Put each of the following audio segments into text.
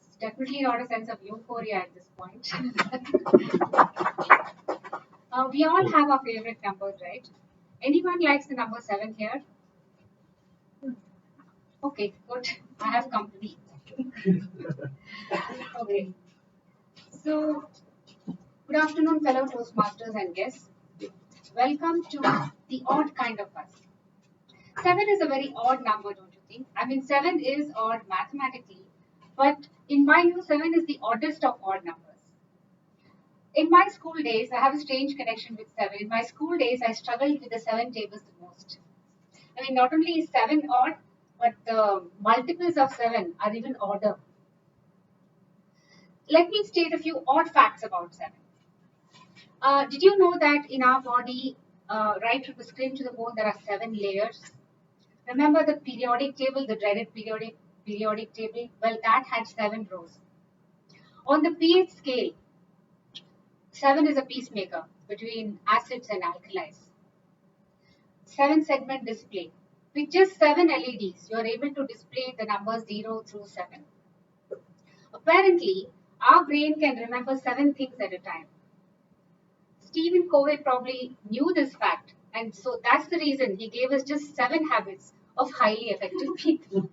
It's definitely not a sense of euphoria at this point. We all have our favorite numbers, right? Anyone likes the number 7 here? Okay, good. I have company. Okay. So, good afternoon, fellow Toastmasters and guests. Welcome to the odd kind of us. 7 is a very odd number, don't you think? I mean, 7 is odd mathematically, but in my view, 7 is the oddest of odd numbers. In my school days, I have a strange connection with 7. In my school days, I struggled with the 7 tables the most. I mean, not only is 7 odd, but the multiples of 7 are even odder. Let me state a few odd facts about 7. Did you know that in our body, right from the skin to the bone, there are 7 layers? Remember the periodic table, the dreaded periodic table? Well, that had 7 rows. On the pH scale, 7 is a peacemaker between acids and alkalis. 7 segment display. With just 7 LEDs, you are able to display the numbers 0 through 7. Apparently, our brain can remember 7 things at a time. Stephen Covey probably knew this fact, and so that's the reason he gave us just 7 habits of highly effective people.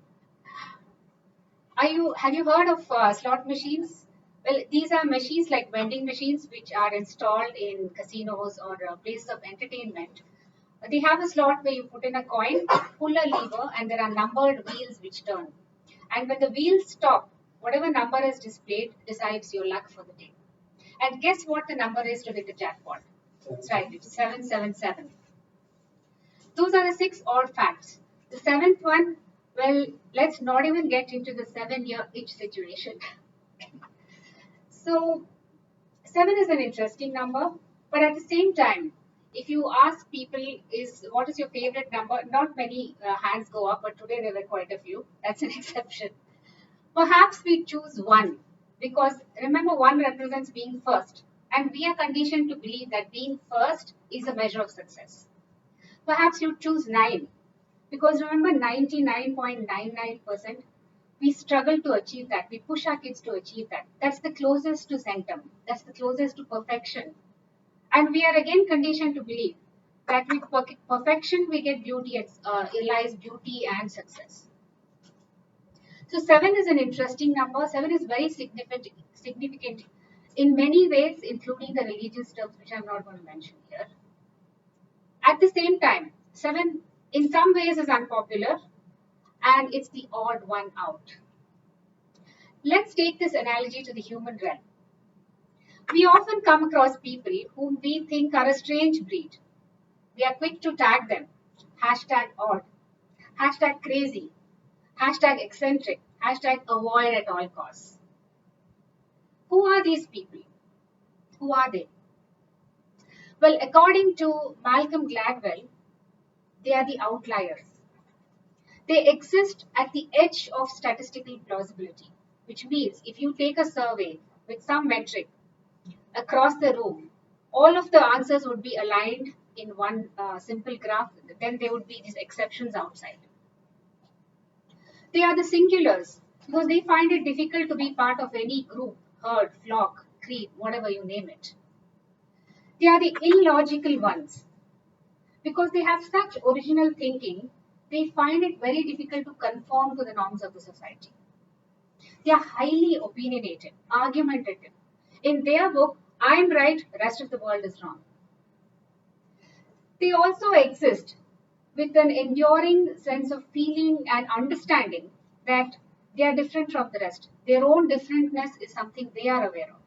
Have you heard of slot machines? Well, these are machines like vending machines which are installed in casinos or places of entertainment. They have a slot where you put in a coin, pull a lever, and there are numbered wheels which turn. And when the wheels stop, whatever number is displayed decides your luck for the day. And guess what the number is to hit the jackpot? That's right, it's 777. Those are the 6 odd facts. The 7th one, well, let's not even get into the 7-year itch situation. So, 7 is an interesting number, but at the same time, if you ask people what is your favorite number, not many hands go up, but today there were quite a few. That's an exception. Perhaps we choose 1 because remember 1 represents being first, and we are conditioned to believe that being first is a measure of success. Perhaps you choose 9 because remember 99.99% we struggle to achieve that. We push our kids to achieve that. That's the closest to centum. That's the closest to perfection. And we are again conditioned to believe that with perfection we get beauty, lies beauty and success. So 7 is an interesting number. 7 is very significant in many ways, including the religious terms, which I'm not going to mention here. At the same time, 7 in some ways is unpopular and it's the odd one out. Let's take this analogy to the human realm. We often come across people whom we think are a strange breed. We are quick to tag them. Hashtag odd, hashtag crazy, hashtag eccentric, hashtag avoid at all costs. Who are these people? Who are they? Well, according to Malcolm Gladwell, they are the outliers. They exist at the edge of statistical plausibility, which means if you take a survey with some metric across the room, all of the answers would be aligned in one simple graph, then there would be these exceptions outside. They are the singulars because they find it difficult to be part of any group, herd, flock, creed, whatever you name it. They are the illogical ones because they have such original thinking, they find it very difficult to conform to the norms of the society. They are highly opinionated, argumentative. In their book, I'm right, the rest of the world is wrong. They also exist with an enduring sense of feeling and understanding that they are different from the rest. Their own differentness is something they are aware of.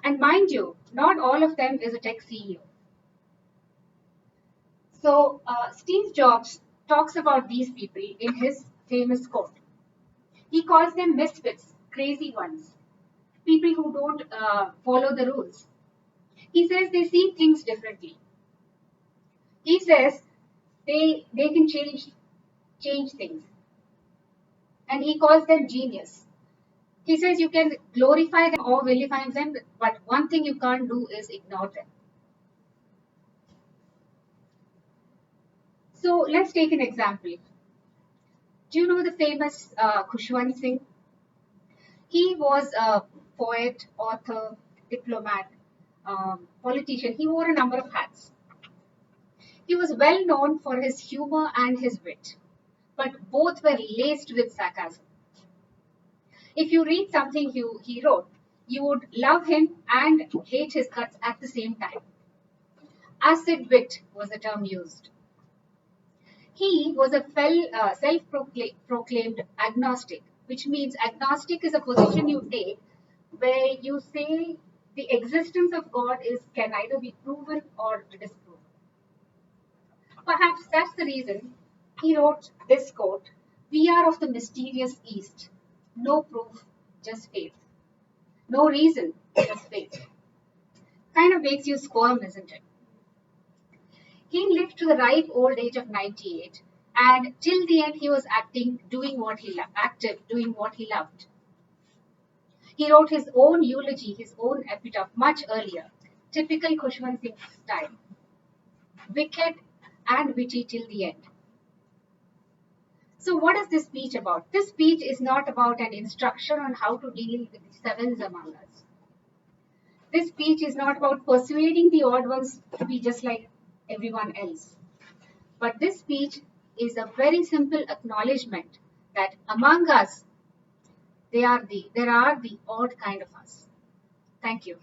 And mind you, not all of them is a tech CEO. So Steve Jobs talks about these people in his famous quote. He calls them misfits, crazy ones, people who don't follow the rules. He says they see things differently. He says they can change things. And he calls them genius. He says you can glorify them or vilify them, but one thing you can't do is ignore them. So let's take an example. Do you know the famous Khushwant Singh? He was a poet, author, diplomat, politician. He wore a number of hats. He was well known for his humor and his wit, but both were laced with sarcasm. If you read something he wrote, you would love him and hate his guts at the same time. Acid wit was the term used. He was a self-proclaimed agnostic, which means agnostic is a position you take where you say the existence of God can either be proven or disproven. Perhaps that's the reason he wrote this quote: "We are of the mysterious East. No proof, just faith. No reason, just faith." Kind of makes you squirm, isn't it? He lived to the ripe old age of 98, and till the end he was doing what he loved. He wrote his own eulogy, his own epitaph much earlier, typical Khushwant Singh style, wicked and witty till the end. So what is this speech about? This speech is not about an instruction on how to deal with the sevens among us. This speech is not about persuading the odd ones to be just like everyone else. But this speech is a very simple acknowledgement that among us, there are the odd kind of us. Thank you.